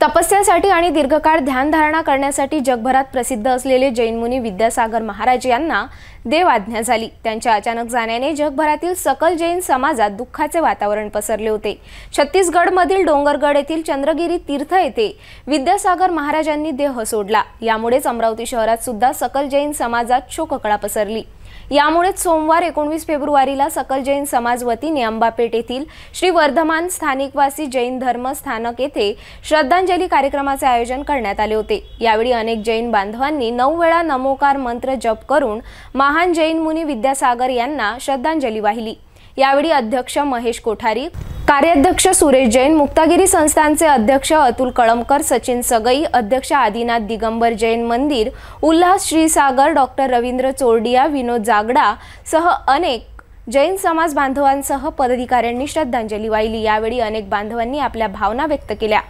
तपस्यासाठी आणि दीर्घकाळ ध्यानधारणा करण्यासाठी जगभरात प्रसिद्ध असलेले जैन मुनी विद्यासागर महाराज यांना देव आज्ञा झाली। त्यांच्या अचानक जाण्याने जगभरातील सकल जैन समाजात दुःखाचे वातावरण पसरले होते। छत्तीसगडमधील डोंगरगड येथील चंद्रगिरी तीर्थ येथे विद्यासागर महाराजांनी देह सोडला। यामुळेच अमरावती शहरात सुद्धा सकल जैन समाजात शोककळा पसरली। यामुळेच सोमवार 19 फेब्रुवारीला सकल जैन समाज वतीने अंबापेठ येथील श्री वर्धमान स्थानिकवासी जैन धर्म स्थानक येथे श्रद्धांजली कार्यक्रमाचे आयोजन करण्यात आले होते। यावेळी अनेक जैन बांधवांनी 9 वेळा नमोकार मंत्र जप करून महान जैन मुनी विद्यासागर यांना श्रद्धांजली वाहिली। यावेळी अध्यक्ष महेश कोठारी, कार्याध्यक्ष सुरेश जैन, मुक्तागिरी संस्थानचे अध्यक्ष अतुल कळमकर, सचिन सगई, अध्यक्ष आदिनाथ दिगंबर जैन मंदिर, उल्हास श्रीसागर, डॉक्टर रवींद्र चोरडिया, विनोद जागडा सह अनेक जैन समाज बांधवांसह पदाधिकाऱ्यांनी श्रद्धांजली वाहिली। यावेळी अनेक बांधवांनी आपल्या भावना व्यक्त केल्या।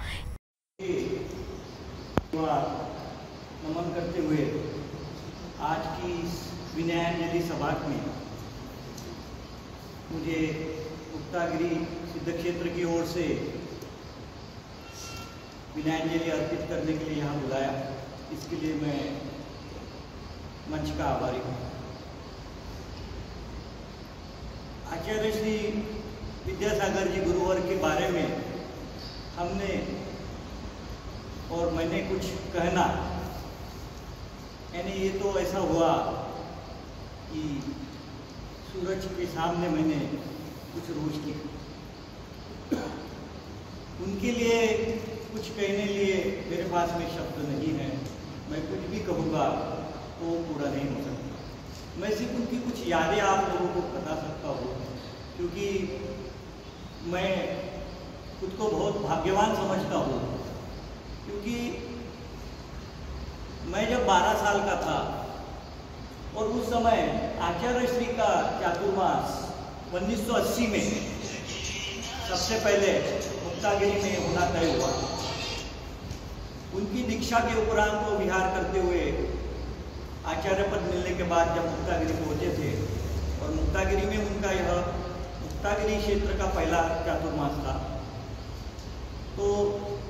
नमन करते हुए आज की विनयाञ्जलि सभा में मुझे मुक्तागिरी सिद्ध क्षेत्र की ओर से विनयाञ्जलि अर्पित करने के लिए यहाँ बुलाया। इसके लिए मैं मंच का आभारी हूँ। आचार्य श्री विद्यासागर जी गुरुवर के बारे में हमने और मैंने कुछ कहना, यानी ये तो ऐसा हुआ कि सूरज के सामने मैंने कुछ रोशनी, उनके लिए कुछ कहने लिए मेरे पास में शब्द नहीं है। मैं कुछ भी कहूँगा तो पूरा नहीं हो सकता। मैं सिर्फ उनकी कुछ यादें आप लोगों को बता सकता हूँ, क्योंकि मैं खुद को बहुत भाग्यवान समझता हूँ। क्योंकि मैं जब 12 साल का था और उस समय आचार्य श्री का चातुर्मास 1980 में सबसे पहले मुक्तागिरी में होना तय हुआ। उनकी दीक्षा के उपरांत वो विहार करते हुए आचार्य पद मिलने के बाद जब मुक्तागिरी पहुंचे थे, और मुक्तागिरी में उनका यह मुक्तागिरी क्षेत्र का पहला चातुर्मास था, तो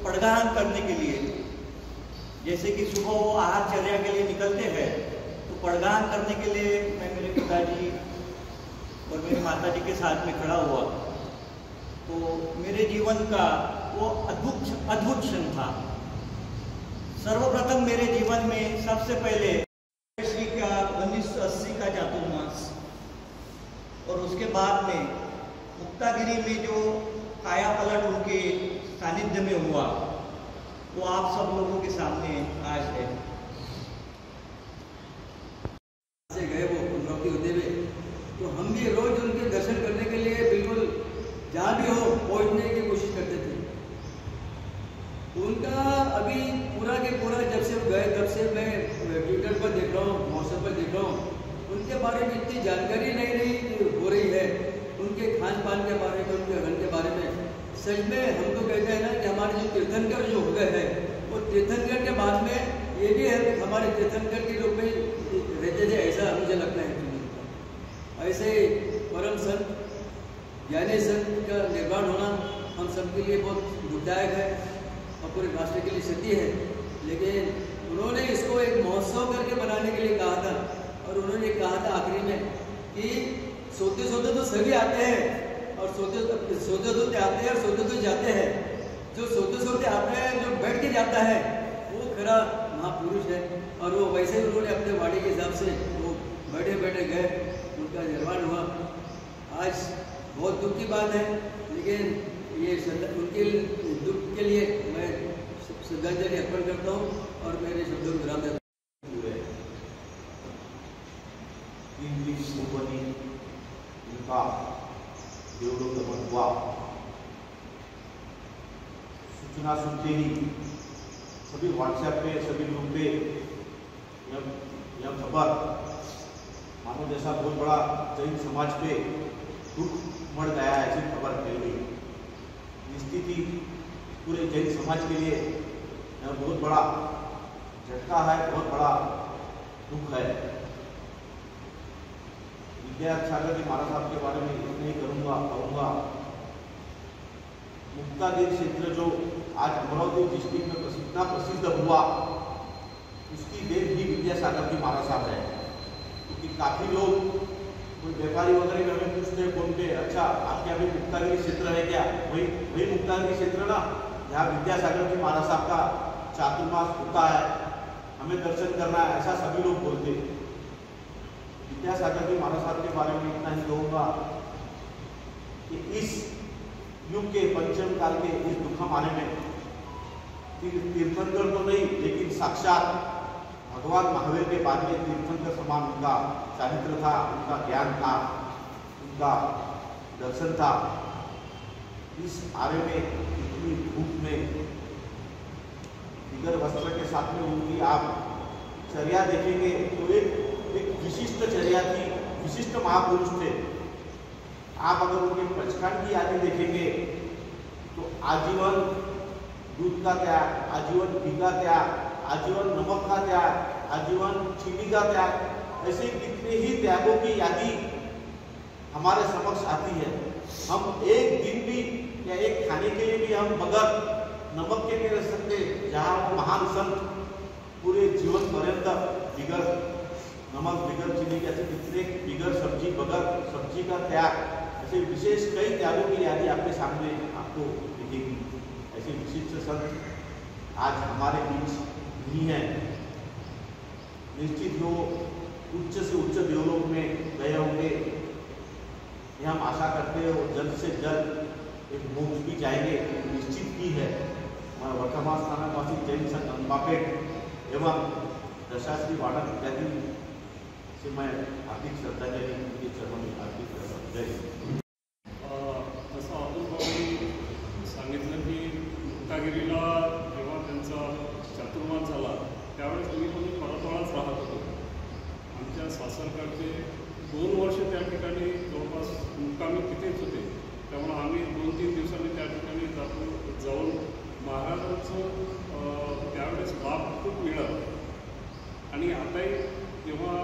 पड़गाहन करने के लिए, जैसे कि सुबह वो आहारचर्या के लिए निकलते हैं, तो पड़गाहन करने के लिए मैं मेरे पिताजी और मेरी माताजी के साथ में खड़ा हुआ। तो मेरे जीवन का वो अद्भुत क्षण था। सर्वप्रथम मेरे जीवन में सबसे पहले श्री का 1980 का चातुर्मास, और उसके बाद में मुक्तागिरी में जो काया पलट उनके सानिध्य में हुआ, वो आप सब लोगों के सामने आज है। से गए वो अमरावती होते हुए, तो हम भी रोज उनके दर्शन करने के लिए बिल्कुल जहाँ भी हो पहुँचने की कोशिश करते थे। उनका अभी पूरा के पूरा जब से गए तब से मैं ट्विटर पर देख रहा हूँ, व्हाट्सएप पर देख रहा हूँ, उनके बारे में इतनी जानकारी नहीं हो रही है। उनके खान पान के बारे में, उनके घर के बारे में। सच में हम तो कहते हैं ना कि हमारे जो तीर्थंकर जो हो गए हैं, वो तीर्थंकर के बाद में ये भी है कि हमारे तीर्थंकर के रूप में रहते थे, ऐसा मुझे लगता है। ऐसे परम संत, ज्ञानी संत का निर्माण होना हम सबके लिए बहुत दुखदायक है और पूरे राष्ट्र के लिए क्षति है। लेकिन उन्होंने इसको एक महोत्सव करके बनाने के लिए कहा था, और उन्होंने कहा था आखिरी में कि सोते सोते तो सभी आते हैं, और सोते सोते आते हैं और सोते सोते जाते हैं। जो सोते सोते आते हैं, जो बैठ के जाता है, वो खरा महापुरुष है। और वो वैसे ही उन्होंने अपने वाणी के हिसाब से वो बैठे बैठे गए, उनका निर्माण हुआ। आज बहुत दुख की बात है, लेकिन ये उनके दुख के लिए मैं श्रद्धांजलि अर्पण करता हूँ और मेरे शब्दों को विराम देता हूँ। सूचना सुनते ही सभी व्हाट्सएप पे, सभी ग्रुप पे यह खबर मानो जैसा बहुत बड़ा जैन समाज पे दुख मर गया है, ऐसी खबर फैल गई। स्थिति पूरे जैन समाज के लिए यह बहुत बड़ा झटका है, बहुत बड़ा दुख है। विद्यासागर जी महाराज साहब के बारे में नहीं कहूँगा। मुक्तागिरी क्षेत्र जो आज अमरावती डिस्ट्रिक्ट में इतना प्रसिद्ध हुआ, उसकी देन भी विद्यासागर की महाराज साहब है। क्योंकि काफ़ी लोग कोई व्यापारी वगैरह में हमें पूछते बोलते, अच्छा आपके अभी मुक्तागिरी क्षेत्र है क्या? वही मुक्तागिरी क्षेत्र ना, जहाँ विद्यासागर की महाराज साहब का चातुर्मास होता है, हमें दर्शन करना है, ऐसा सभी लोग बोलते। विद्यासागर की महाराज साहब के बारे में इतना ही कहूँगा कि इस युग के पंचम काल के इस दुखम आने में तीर्थंकर तो नहीं, लेकिन साक्षात भगवान महावीर के बाद में तीर्थंकर समान उनका चारित्र था, उनका ज्ञान था, उनका दर्शन था। इस आरे में इतनी धूप में बिगर वस्त्र के साथ में उनकी आप चर्या देखेंगे तो एक विशिष्ट चर्या थी, विशिष्ट महापुरुष थे। आप अगर उनके पंचकांड की यादी देखेंगे तो आजीवन दूध का त्याग, आजीवन घी का त्याग, आजीवन नमक का त्याग, आजीवन चीनी का त्याग, ऐसे कितने ही त्यागों की यादी हमारे समक्ष आती है। हम एक दिन भी या एक खाने के लिए भी हम बगैर नमक के नहीं रह सकते, जहाँ वो महान संत पूरे जीवन पर्यंत बिगर नमक बिगर चीनी के ऐसे कितने बिगर सब्जी बगैर सब्जी का त्याग, ऐसे विशेष कई त्यागों की यादी आपके सामने आपको दिखेगी। ऐसे विशिष्ट संत आज हमारे बीच नहीं है। निश्चित वो उच्च से उच्च देवलोक में गए होंगे, ये हम आशा करते हैं। वो जल्द से जल्द एक मोक्ष भी जाएंगे, निश्चित ही है। हमारा वर्तमान स्थानकवासी जैन संघ अंबापेट एवं दशाश्री वाड़क इत्यादि से मैं हार्दिक श्रद्धांजलि उनके चरणों में हार्दिक जय। जसं अतुल भाऊंनी सांगितलं की मुक्तागिरीला जेव्हा त्यांचा चातुर्मास झाला त्यावेळेस मी पण परतवाडाच राहत होतो। आमच्या सासरकडचे 2 वर्ष त्या ठिकाणी जवळपास मुक्कामी तिथेच होते, त्यामुळे आम्ही 2-3 दिवसांनी त्या ठिकाणी जाऊन महाराजांचं त्यावेळेस लाभ खूप मिळाला। आणि आताही जेव्हा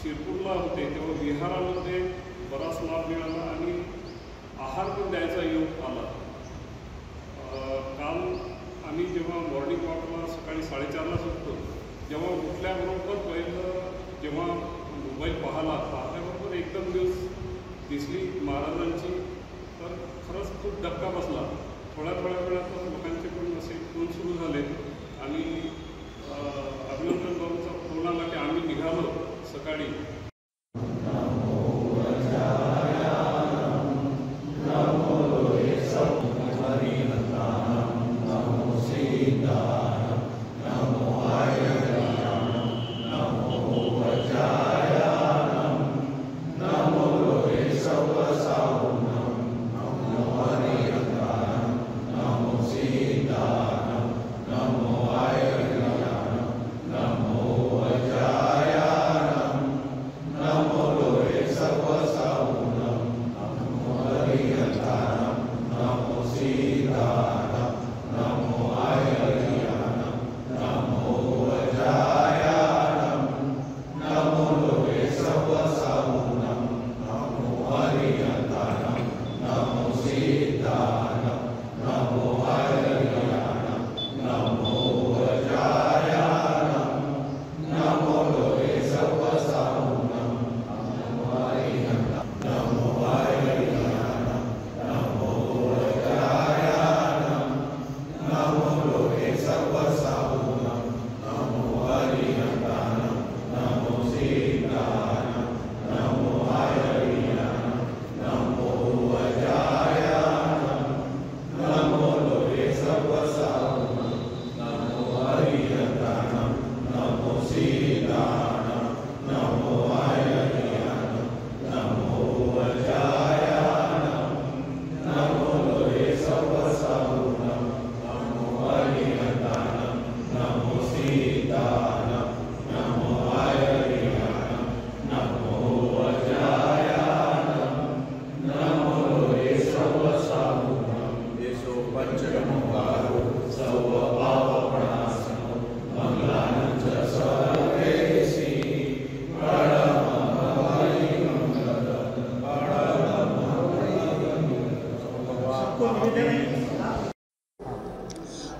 शिरपूरला होते तेव्हा विहारामध्ये बराच लाभ मिळाला आणि आहार पण द्यायचा योग आला। काल आम्ही जेव्हा मॉर्निंग वॉकला सकाळी 4:30ला सुटतो, जेव्हा उठल्याबरोबर पहिलं जेव्हा मोबाईल पाहल्याबरोबर एकदम न्यूज दिसली महाराजांची, तर खरंच खूप धक्का बसला। थोड्या वेळातच लोकांचे पण असे फोन सुरू झाले आणि अभिनंदन बाबूचा फोन आला की आम्ही निघालो सकाळी। Sita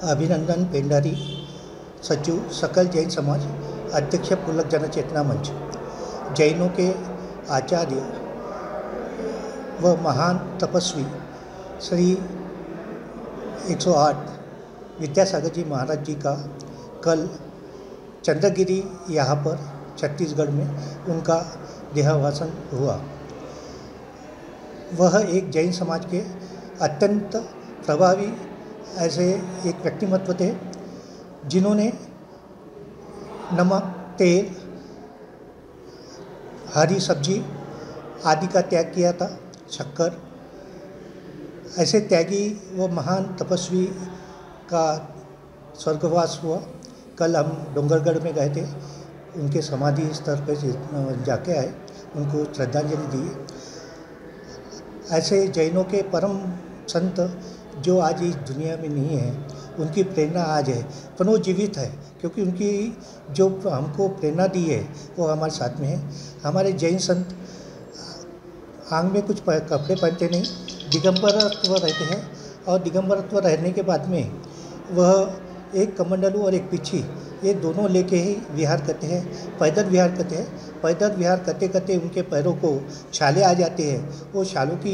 अभिनंदन पेंडारी, सचिव सकल जैन समाज, अध्यक्ष पुलक जनचेतना मंच। जैनों के आचार्य व महान तपस्वी श्री 108 विद्यासागर जी महाराज जी का कल चंद्रगिरी यहाँ पर छत्तीसगढ़ में उनका देहावसान हुआ। वह एक जैन समाज के अत्यंत प्रभावी ऐसे एक व्यक्तिमत्व थे जिन्होंने नमक, तेल, हरी सब्जी आदि का त्याग किया था, शक्कर। ऐसे त्यागी व महान तपस्वी का स्वर्गवास हुआ। कल हम डोंगरगढ़ में गए थे, उनके समाधि स्थल पर जाके आए, उनको श्रद्धांजलि दी। ऐसे जैनों के परम संत जो आज इस दुनिया में नहीं है, उनकी प्रेरणा आज है, पर वो जीवित है, क्योंकि उनकी जो हमको प्रेरणा दी है वो हमारे साथ में है। हमारे जैन संत आंग में कुछ कपड़े पहनते नहीं, दिगंबरत्व रहते हैं, और दिगंबरत्व रहने के बाद में वह एक कमंडलू और एक पिछी, ये दोनों लेके ही विहार करते हैं, पैदल विहार करते हैं। पैदल विहार करते करते उनके पैरों को छाले आ जाते हैं। वो छालों की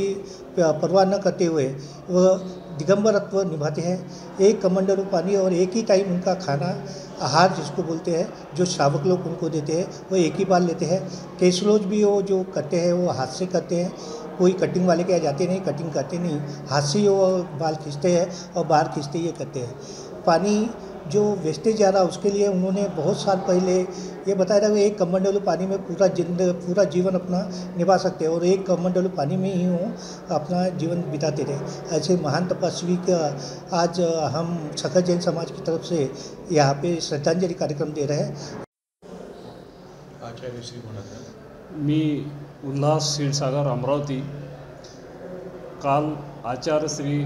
परवाह न करते हुए वह दिगंबरत्व निभाते हैं। एक कमंडलू पानी और एक ही टाइम उनका खाना, आहार जिसको बोलते हैं, जो श्रावक लोग उनको देते हैं, वो एक ही बार लेते हैं। केसरोज भी वो जो करते हैं वो हाथ से करते हैं, कोई कटिंग वाले के यहाँ जाते नहीं, कटिंग करते नहीं, हाथ से ही वो बाल खींचते हैं और बाल खींचते ये करते हैं। पानी जो वेस्टेज जा रहा उसके लिए उन्होंने बहुत साल पहले ये बताया था कि एक कमंडलू पानी में पूरा जीवन अपना निभा सकते हैं, और एक कमंडलू पानी में ही वो अपना जीवन बिताते थे। ऐसे महान तपस्वी का आज हम सकल जैन समाज की तरफ से यहाँ पे श्रद्धांजलि कार्यक्रम दे रहे हैं। आचार्य श्री म्हणत मी उल्हास क्षीरसागर अमरावती। काल आचार्य श्री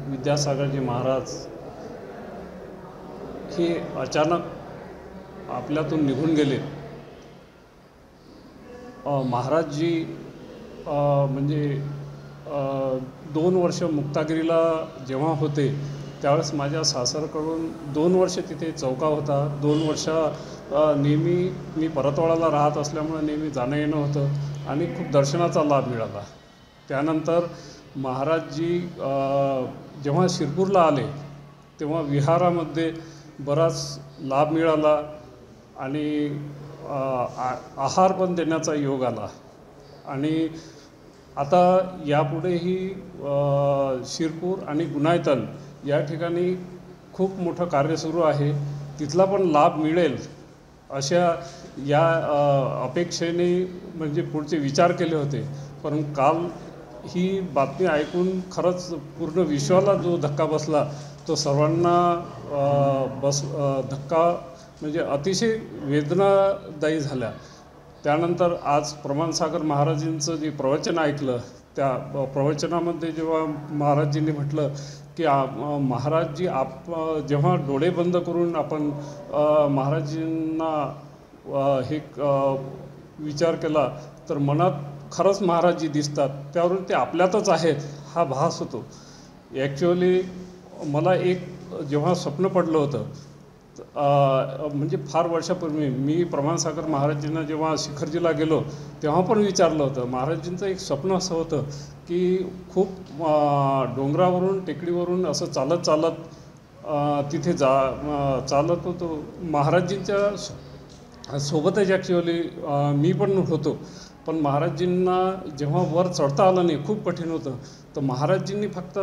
विद्यासागरजी महाराज हे अचानक आपल्यातून निघून गेले। महाराजजी म्हणजे 2 वर्ष मुक्तागिरीला जेव्हा होते त्यावेळेस माझ्या सासरकडून 2 वर्ष तिथे चौका होता। 2 वर्ष नेहमी मी परतवाडाला राहत असल्यामुळे नेहमी जाणं येणं होतं आणि खूप दर्शनाचा लाभ मिळाला। त्यानंतर महाराजजी जेव्हा शिरपूरला आले तेव्हा विहारामध्ये बराच लाभ मिळाला आणि आहार पण देण्याचा योग आला। आणि आता यापुढेही शिरपूर आणि गुणायतन या ठिकाणी खूप मोठं कार्य सुरू आहे, तिथला पण लाभ मिळेल अशा या अपेक्षेने म्हणजे पुढचे विचार केले होते। पण काल ही बातमी ऐकून खरंच पूर्ण विश्वाला जो धक्का बसला तो सर्वांना धक्का म्हणजे अतिशय वेदनादायी झाला। त्यानंतर आज प्रमाणसागर महाराजांचं जे प्रवचन ऐकलं, त्या प्रवचनामध्ये जेव्हा महाराजजींनी म्हटलं की महाराजजी जेव्हा डोळे बंद करून आपण महाराजांना हे विचार केला तर मनात खरंच महाराजजी दिसतात, त्यावरून ते आपल्यातच आहेत हा भास होतो। ॲक्च्युअली मला एक जेव्हा स्वप्न पडलं होतं म्हणजे फार वर्षापूर्वी मी प्रमाणसागर महाराजांना जेव्हा शिखरजीला गेलो तेव्हा पण विचारलं होतं। महाराजांचं एक स्वप्न असं होतं की खूप डोंगरावरून टेकडीवरून असं चालत चालत तिथे चालत होतो। महाराजांच्या सोबतच ॲक्च्युअली मी पण होतो, पण महाराजजींना जेव्हा वर चढता आलं नाही, खूप कठीण होतं, तर महाराजजींनी फक्त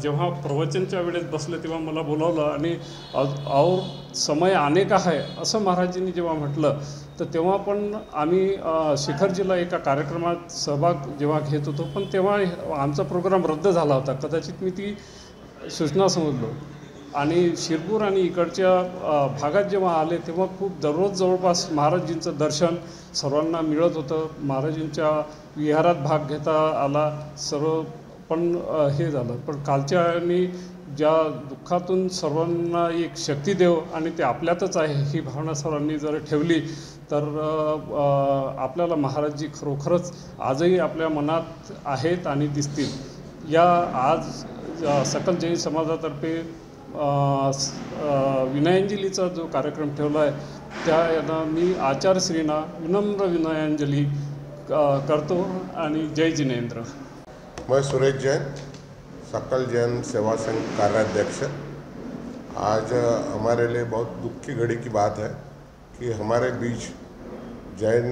जेव्हा प्रवचनच्या वेळेस बसले तेव्हा मला बोलावलं आणि और समय आने का है असं महाराजजींनी जेव्हा म्हटलं तर तेव्हा पण आम्ही शिखरजीला एका कार्यक्रमात सहभाग जेव्हा घेत होतो, पण तेव्हा आमचा प्रोग्राम रद्द झाला होता, कदाचित मी ती सूचना समजलो। आणि शिरपूर आणि इकडच्या भागात जेव्हा आले तेव्हा खूप दररोज जवळपास महाराजजींचं दर्शन सर्वांना मिळत होतं। महाराजांच्या विहारात भाग घेता आला सर्व, पण हे झालं। पण कालच्या आणि ज्या दुःखातून सर्वांना एक शक्ती देव आणि ते आपल्यातच आहे ही भावना सर्वांनी जर ठेवली तर आपल्याला महाराजजी खरोखरच आजही आपल्या मनात आहेत आणि दिसतील। या आज सकल जैन समाजातर्फे विनयांजलीचा जो कार्यक्रम ठेवला आहे त्या यांना मी आचार्यश्रींना विनम्र विनयांजली करतो आणि जय जिनेंद्र। मैं सुरेश जैन, सकल जैन सेवा संघ कार्याध्यक्ष। आज हमारे लिए बहुत दुख की घड़ी की बात है कि हमारे बीच जैन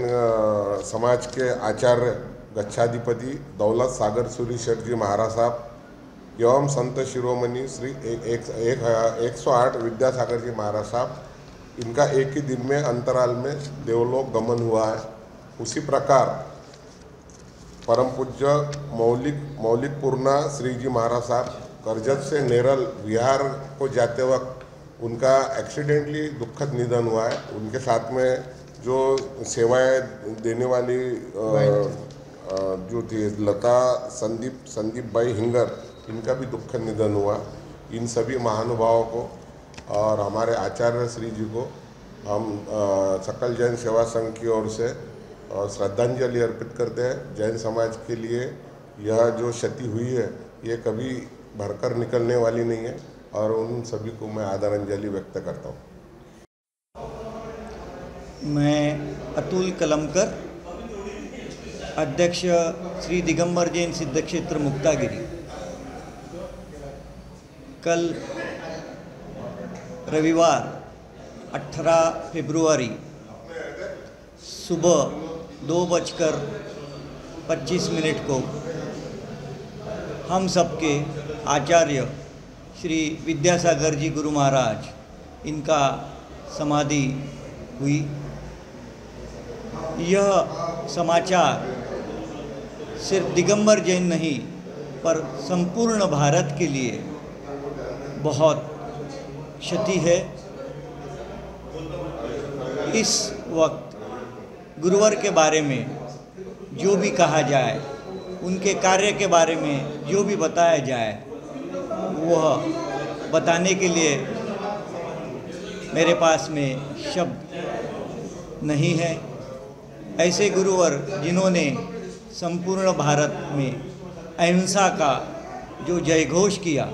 समाज के आचार्य गच्छाधिपति दौलत सागर सूरी शेठ जी महाराज साहब एवं संत शिरोमणि श्री 108 विद्यासागर जी महाराज साहब, इनका एक ही दिन में अंतराल में देवलोक गमन हुआ है। उसी प्रकार परम पूज्य मौलिक पूर्णा श्री जी महाराज साहब करजत से नेरल विहार को जाते वक्त उनका एक्सीडेंटली दुखद निधन हुआ है। उनके साथ में जो सेवाएं देने वाली जो थी लता संदीप भाई हिंगर, इनका भी दुखद निधन हुआ। इन सभी महानुभावों को और हमारे आचार्य श्री जी को हम सकल जैन सेवा संघ की ओर से श्रद्धांजलि अर्पित करते हैं। जैन समाज के लिए यह जो क्षति हुई है ये कभी भरकर निकलने वाली नहीं है और उन सभी को मैं आदरांजलि व्यक्त करता हूँ। मैं अतुल कलमकर, अध्यक्ष श्री दिगंबर जैन सिद्ध क्षेत्र मुक्तागिरी। कल रविवार 18 फरवरी सुबह 2:25 को हम सबके आचार्य श्री विद्यासागर जी गुरु महाराज, इनका समाधि हुई। यह समाचार सिर्फ दिगंबर जैन नहीं पर संपूर्ण भारत के लिए बहुत क्षति है। इस वक्त गुरुवर के बारे में जो भी कहा जाए, उनके कार्य के बारे में जो भी बताया जाए, वह बताने के लिए मेरे पास में शब्द नहीं है। ऐसे गुरुवर जिन्होंने संपूर्ण भारत में अहिंसा का जो जयघोष किया,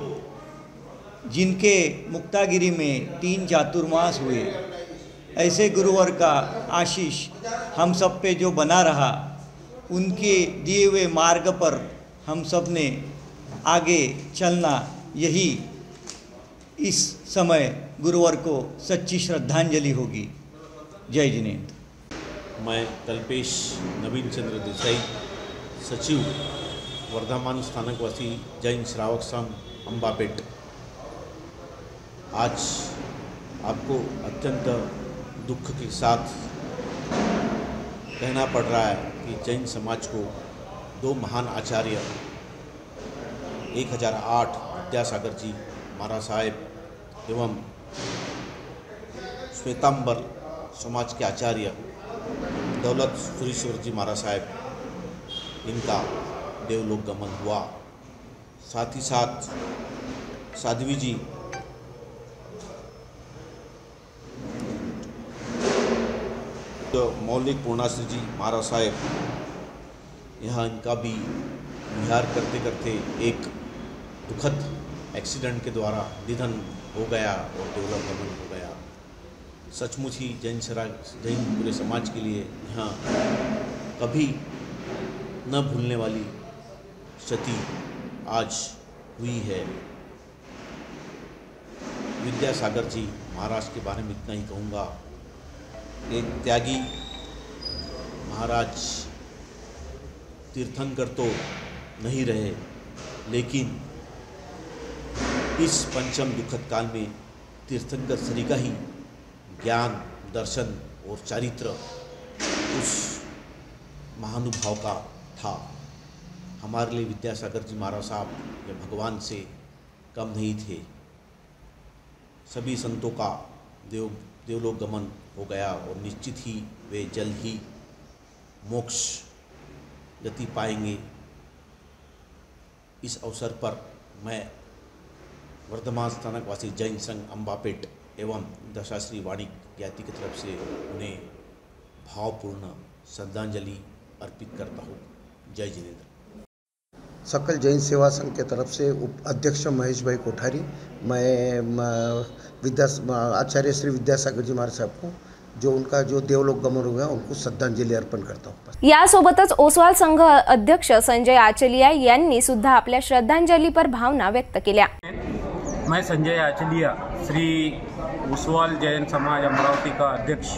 जिनके मुक्तागिरी में 3 चातुर्मास हुए, ऐसे गुरुवर का आशीष हम सब पे जो बना रहा, उनके दिए हुए मार्ग पर हम सब ने आगे चलना, यही इस समय गुरुवर को सच्ची श्रद्धांजलि होगी। जय जिनेंद्र। मैं कल्पेश नवीन चंद्र देसाई, सचिव वर्धमान स्थानकवासी जैन श्रावक संघ अम्बापेट। आज आपको अत्यंत दुख के साथ कहना पड़ रहा है कि जैन समाज को 2 महान आचार्य 1008 विद्यासागर जी महाराज साहेब एवं श्वेतांबर समाज के आचार्य दौलत सुरेश्वर जी महाराज साहेब, इनका देवलोक गमन हुआ। साथ ही साथ साध्वी जी तो मौलिक पूर्णाश्री जी महाराज साहेब, यहाँ इनका भी विहार करते करते एक दुखद एक्सीडेंट के द्वारा निधन हो गया और देवलोक गमन हो गया। सचमुच ही जैन पूरे समाज के लिए यहाँ कभी न भूलने वाली क्षति आज हुई है। विद्यासागर जी महाराज के बारे में इतना ही कहूँगा। एक त्यागी महाराज तीर्थंकर तो नहीं रहे, लेकिन इस पंचम दुखद काल में तीर्थंकर श्री का ही ज्ञान, दर्शन और चारित्र उस महानुभाव का था। हमारे लिए विद्यासागर जी महाराज साहब या भगवान से कम नहीं थे। सभी संतों का देवलोक गमन हो गया और निश्चित ही वे जल्द ही मोक्ष गति पाएंगे। इस अवसर पर मैं वर्धमान स्थानकवासी जैन संघ अम्बापेट एवं दशाश्री वाणी ज्ञाति की तरफ से उन्हें भावपूर्ण श्रद्धांजलि अर्पित करता हूँ। जय जिनेंद्र। सकल जैन सेवा संघ के तरफ से अध्यक्ष महेश भाई कोठारी, मैं आचार्य श्री विद्यासागर जी महाराज साहब को जो उनका जो देवलोक गमन हुआ उनको श्रद्धांजलि अर्पण करता हूँ। यासोबतच ओसवाल संघ अध्यक्ष संजय आचलिया यांनी सुद्धा आपल्या श्रद्धांजलीपर भावना व्यक्त केल्या। मैं संजय आचलिया, श्री ओसवाल जैन समाज अमरावती का अध्यक्ष,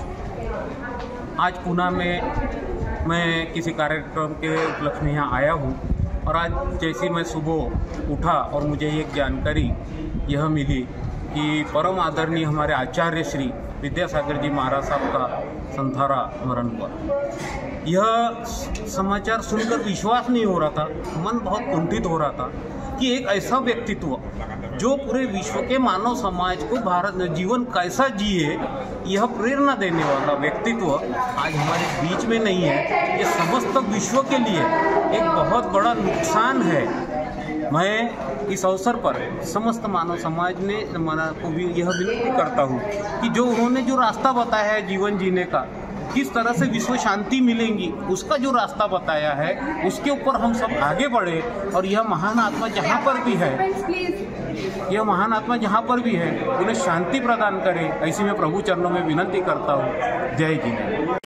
आज पुणे में मैं किसी कार्यक्रम के उपलक्ष्य में यहाँ आया हूँ और आज जैसे मैं सुबह उठा और मुझे एक जानकारी यह मिली कि परम आदरणीय हमारे आचार्य श्री विद्यासागर जी महाराज साहब का संथारा मरण हुआ। यह समाचार सुनकर विश्वास नहीं हो रहा था, मन बहुत कुंठित हो रहा था कि एक ऐसा व्यक्तित्व जो पूरे विश्व के मानव समाज को भारत जीवन कैसा जिए यह प्रेरणा देने वाला व्यक्तित्व आज हमारे बीच में नहीं है। ये समस्त विश्व के लिए एक बहुत बड़ा नुकसान है। मैं इस अवसर पर समस्त मानव समाज ने को भी यह विनती करता हूँ कि जो उन्होंने जो रास्ता बताया है जीवन जीने का, किस तरह से विश्व शांति मिलेंगी, उसका जो रास्ता बताया है उसके ऊपर हम सब आगे बढ़े और यह महान आत्मा जहाँ पर भी है, यह महान आत्मा जहाँ पर भी है उन्हें शांति प्रदान करे, ऐसी मैं प्रभु चरणों में विनती करता हूँ। जय जिनेन्द्र।